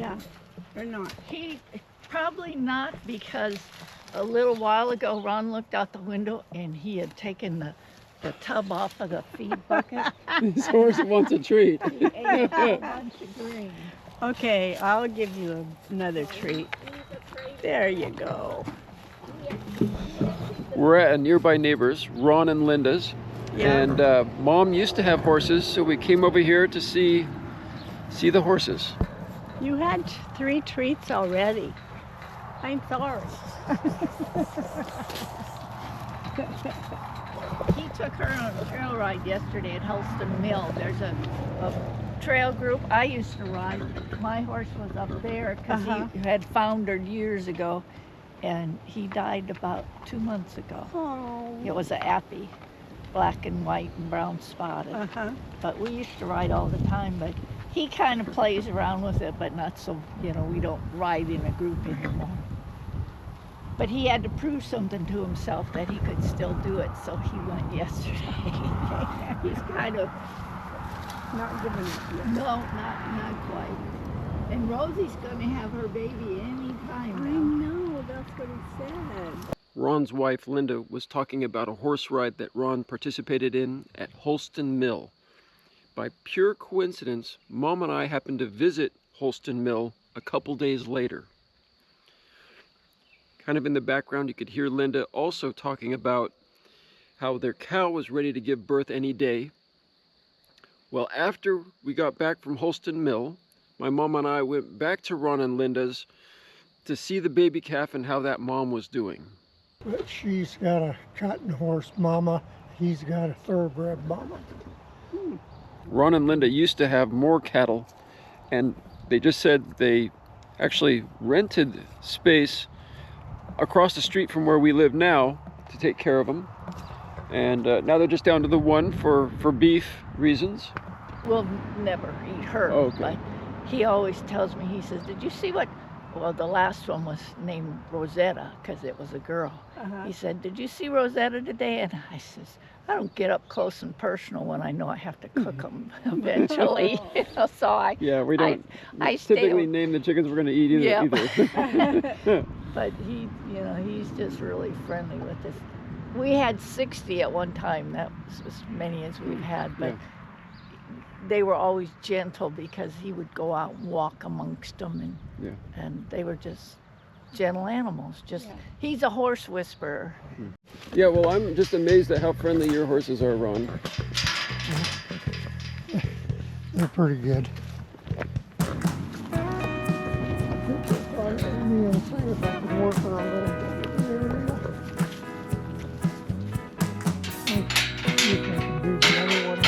Yeah, or not? He probably not, because a little while ago Ron looked out the window and he had taken the tub off of the feed bucket. This horse wants a treat. He ate a whole bunch of green. Okay, I'll give you another treat. There you go. We're at a nearby neighbor's, Ron and Linda's, Yeah. and Mom used to have horses, so we came over here to see the horses. You had 3 treats already. I'm sorry. He took her on a trail ride yesterday at Helston Mill. There's a trail group I used to ride. My horse was up there because he had foundered years ago, and he died about 2 months ago. Oh. It was a Appy, black and white and brown spotted. But we used to ride all the time, but he kind of plays around with it, but not so, we don't ride in a group anymore. But he had to prove something to himself that he could still do it, so he went yesterday. He's kind of Not giving it yet. no, not quite. And Rosie's going to have her baby any I time now. know, that's what he said. Ron's wife, Linda, was talking about a horse ride that Ron participated in at Holston Mill. By pure coincidence, Mom and I happened to visit Holston Mill a couple days later. Kind of in the background, you could hear Linda also talking about how their cow was ready to give birth any day. Well, after we got back from Holston Mill, my mom and I went back to Ron and Linda's to see the baby calf and how that mom was doing. But she's got a cotton horse mama, he's got a thoroughbred mama. Ron and Linda used to have more cattle, and they just said they actually rented space across the street from where we live now to take care of them. And now they're just down to the one for beef reasons. We'll never eat her, Oh, okay. but he always tells me, he says, did you see what, well, the last one was named Rosetta because it was a girl. He said, did you see Rosetta today? And I says, I don't get up close and personal when I know I have to cook them eventually. So Yeah, we don't I stay typically name the chickens we're going to eat either. But he, he's just really friendly with us. We had 60 at one time. That was as many as we've had, but they were always gentle because he would go out and walk amongst them, and they were just gentle animals. He's a horse whisperer. Yeah, well, I'm just amazed at how friendly your horses are, Ron. They're pretty good. Me and see if I can work her a little bit. See if I can do the other one.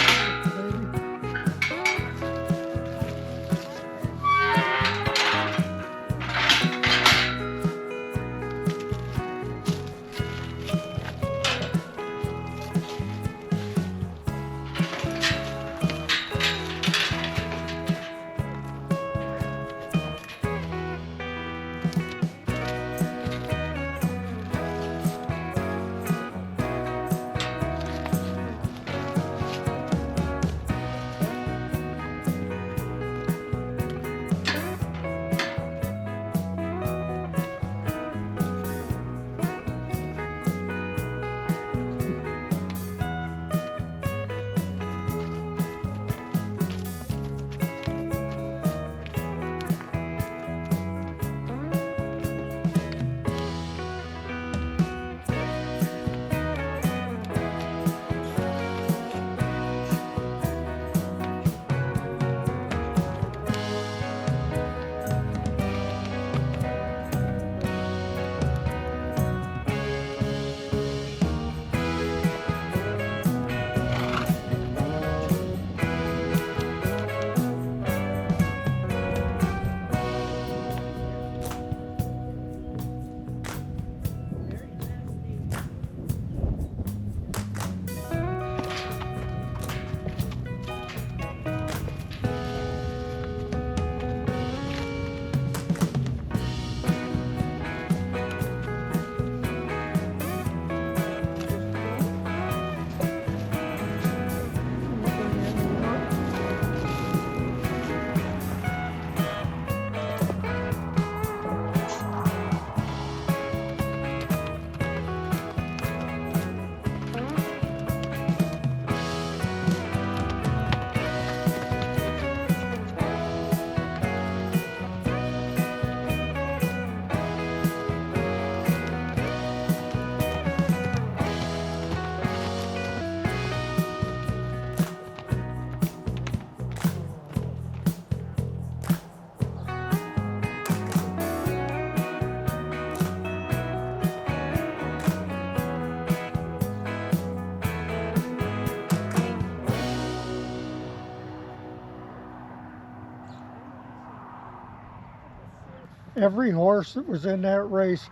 Every horse that was in that race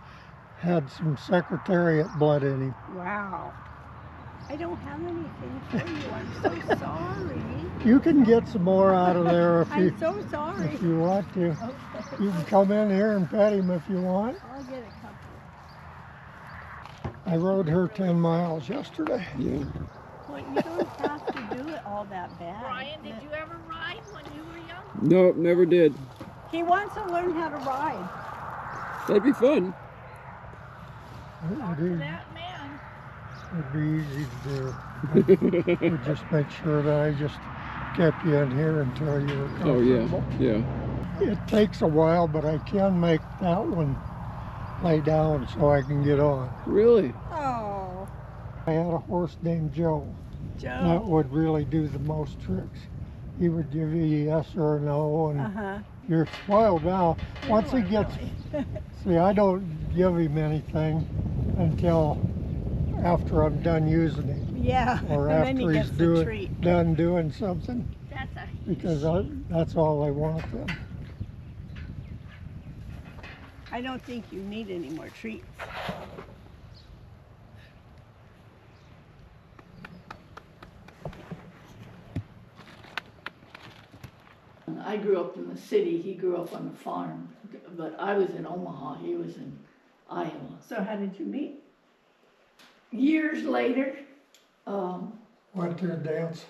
had some Secretariat blood in him. Wow. I don't have anything for you. I'm so sorry. You can get some more out of there if I'm so sorry. if you want to. You can come in here and pet him if you want. I'll get a couple. I rode her 10 miles yesterday. Yeah. Well, you don't have to do it all that bad. Brian, did you ever ride when you were young? No, never did. He wants to learn how to ride. That'd be fun. Talk to that man. It'd be easy to do. We'd just make sure that I just kept you in here until you were Oh yeah, comfortable. yeah. It takes a while, but I can make that one lay down so I can get on. Really? Oh, I had a horse named Joe. That Joe. would really do the most tricks. He would give you a yes or a no, and Uh-huh. you're spoiled now. Once he You are gets, really. see, I don't give him anything until after I'm done using him, Yeah, or and then he after gets he's the treat. done doing something, That's a because that's all I want then. I don't think you need any more treats. I grew up in the city, he grew up on the farm, but I was in Omaha, he was in Iowa. So how did you meet? Years later, Went to a dance.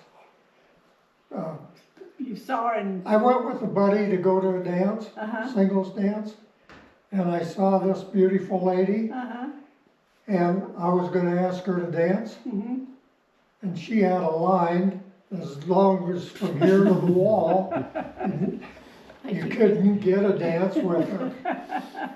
You saw her in. I went with a buddy to go to a dance, Uh-huh. singles dance, and I saw this beautiful lady, Uh-huh. and I was going to ask her to dance, Mm-hmm. and she had a line as long as from here to the wall. You couldn't get a dance with her.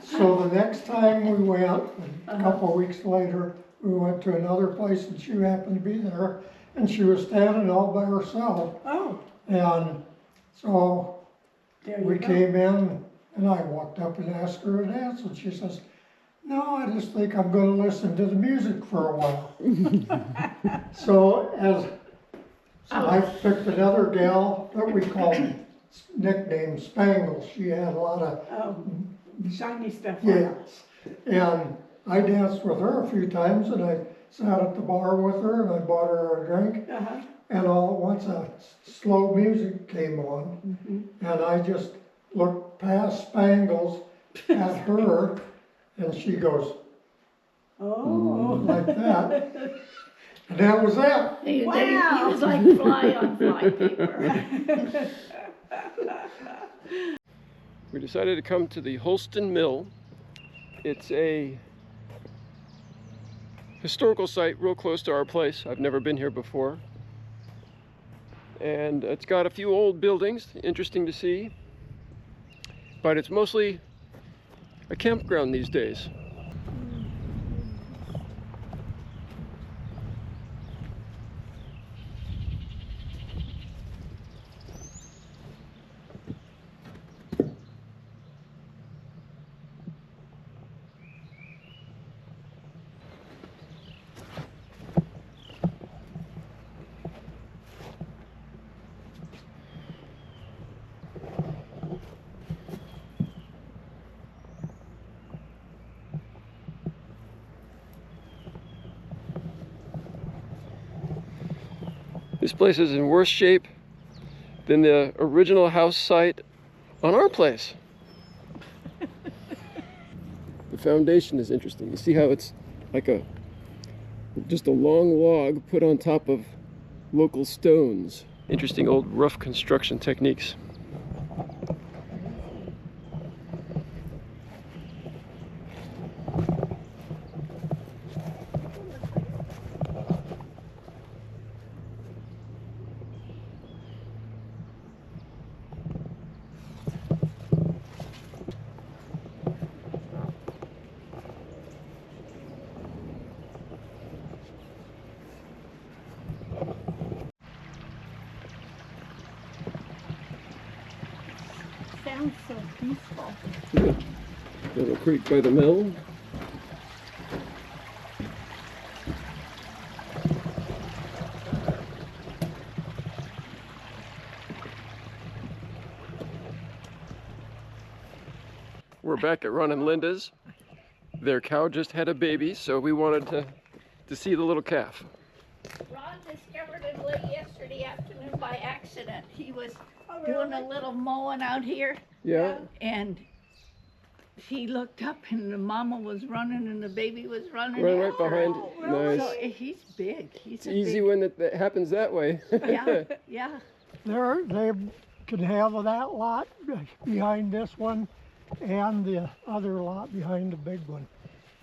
So the next time we went, a couple of weeks later, we went to another place and she happened to be there, and she was standing all by herself. Oh, And so there you we go. came in and I walked up and asked her to dance, and she says, "No, I just think I'm going to listen to the music for a while." So I picked another gal that we called, nicknamed Spangles. She had a lot of Oh, shiny stuff. on. yes. And I danced with her a few times, and I sat at the bar with her and I bought her a drink. Uh-huh. And all at once slow music came on, Mm-hmm. and I just looked past Spangles at her, and she goes Oh. like that. And that was it. he Wow. was like fly on fly paper. We decided to come to the Holston Mill. It's a historical site real close to our place. I've never been here before. And it's got a few old buildings, interesting to see. But it's mostly a campground these days. This place is in worse shape than the original house site on our place. The foundation is interesting. You see how it's like just a long log put on top of local stones. Interesting old rough construction techniques. Sounds so peaceful. Little creek by the mill. We're back at Ron and Linda's. Their cow just had a baby, so we wanted to see the little calf. Ron discovered it late yesterday afternoon by accident. He was doing a little mowing out here, Yeah, and he looked up, and the mama was running, and the baby was running. right after her. behind. So Nice. he's big. He's It's a easy big, when that happens that way. Yeah, yeah. They can have that lot behind this one and the other lot behind the big one.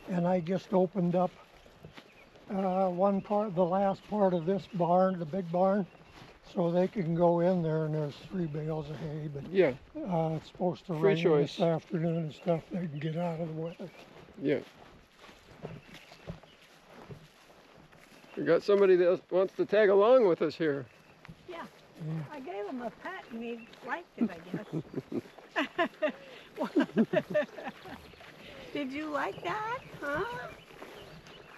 And I just opened up one part, the last part of this barn, the big barn, so they can go in there, and there's 3 bales of hay, but Yeah, it's supposed to Free rain choice. this afternoon and stuff. They can get out of the weather. yeah. We got somebody that wants to tag along with us here. I gave him a pet and he liked it, I guess. Did you like that? Huh?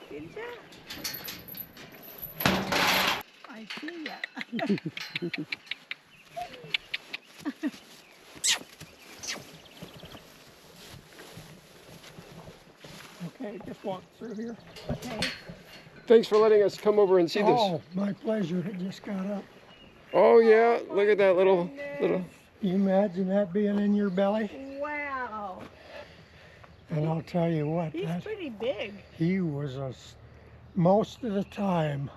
Did you? I see ya. Okay, just walk through here. Okay. Thanks for letting us come over and see this. Oh, my pleasure. It just got up. Oh yeah, look at that little. Can you imagine that being in your belly? Wow. And I'll tell you what, He's pretty big. he was most of the time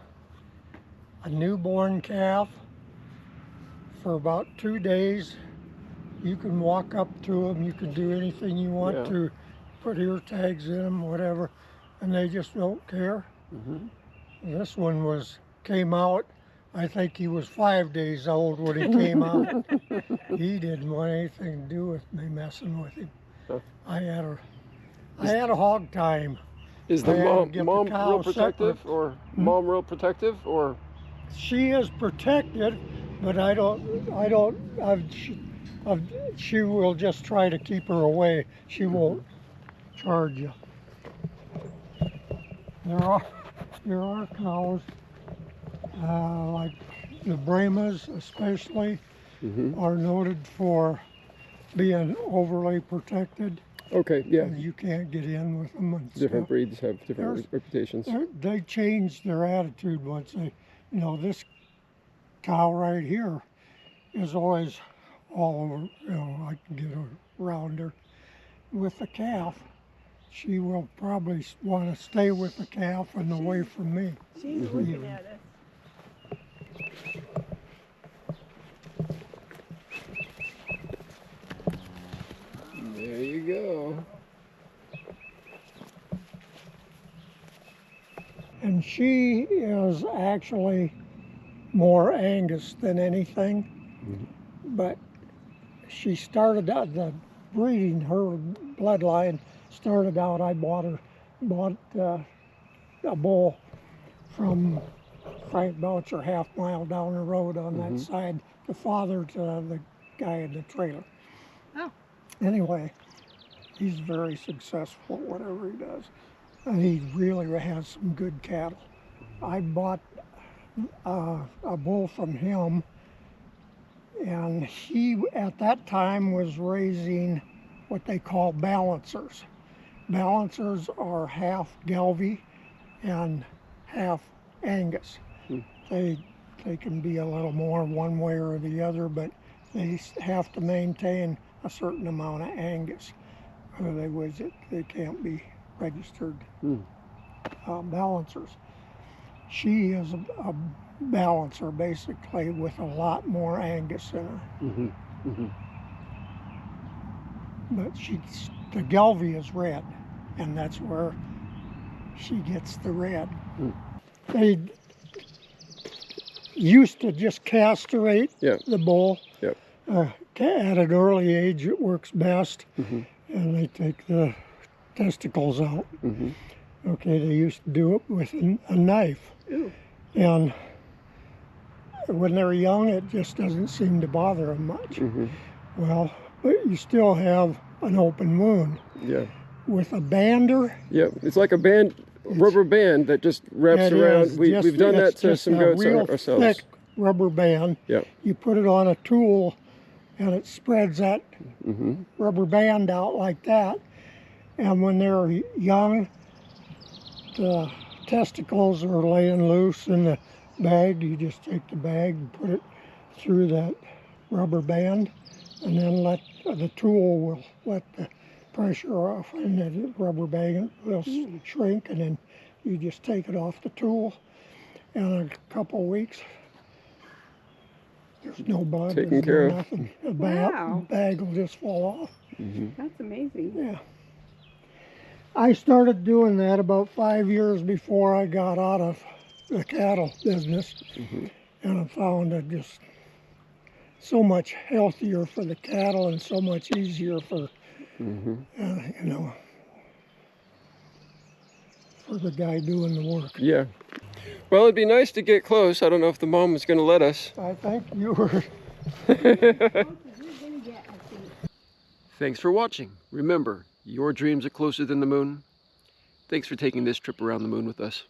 a newborn calf. For about 2 days, you can walk up to him, you can do anything you want Yeah. to, put ear tags in them, whatever, and they just don't care. Mhm. This one came out, I think he was 5 days old when he came out. He didn't want anything to do with me messing with him. Huh. I had a hog time. Is the I had to mom get the mom cow real protective, separate. or mom real protective, or? She is protected, but she will just try to keep her away. She won't charge you. There are cows, like the Brahmas especially, Mhm. are noted for being overly protected. Okay, yeah. And you can't get in with them and Different stuff. breeds have different There's- reputations. They changed their attitude once this cow right here is always all over, I can get around her. With the calf, she will probably want to stay with the calf and away from me. She's looking at us. There you go. And she is actually more Angus than anything, but she started out, the breeding, her bloodline started out, I bought a bull from Frank Belcher, half mile down the road on that side, the father to the guy in the trailer. Oh. Anyway, he's very successful at whatever he does. And he really has some good cattle. I bought a bull from him, and he at that time was raising what they call balancers. Balancers are half Gelbvieh and half Angus. They can be a little more one way or the other, but they have to maintain a certain amount of Angus. Otherwise, they can't be registered balancers. She is a balancer basically with a lot more Angus in her. But the Gelbvieh is red, and that's where she gets the red. They used to just castrate the bull. Yep. At an early age, it works best, and they take the testicles out. Okay, they used to do it with a knife. Ooh. And when they're young, it just doesn't seem to bother them much. Well, but you still have an open wound. Yeah. With a bander, Yeah. It's like a rubber band that just wraps it around. is We've done that it's to just some a goats real ourselves. thick rubber band. Yeah. You put it on a tool, and it spreads that rubber band out like that. And when they're young, the testicles are laying loose in the bag. You just take the bag and put it through that rubber band, and then let the tool will let the pressure off, and the rubber band will shrink, and then you just take it off the tool. In a couple of weeks, there's no bug, Taken there's care of. nothing. The Wow. bag will just fall off. That's amazing. Yeah. I started doing that about 5 years before I got out of the cattle business, and I found it just so much healthier for the cattle and so much easier for, you know, for the guy doing the work. Yeah. Well, it'd be nice to get close. I don't know if the mom was going to let us. I think you were. Thanks for watching. Remember, your dreams are closer than the moon. Thanks for taking this trip around the moon with us.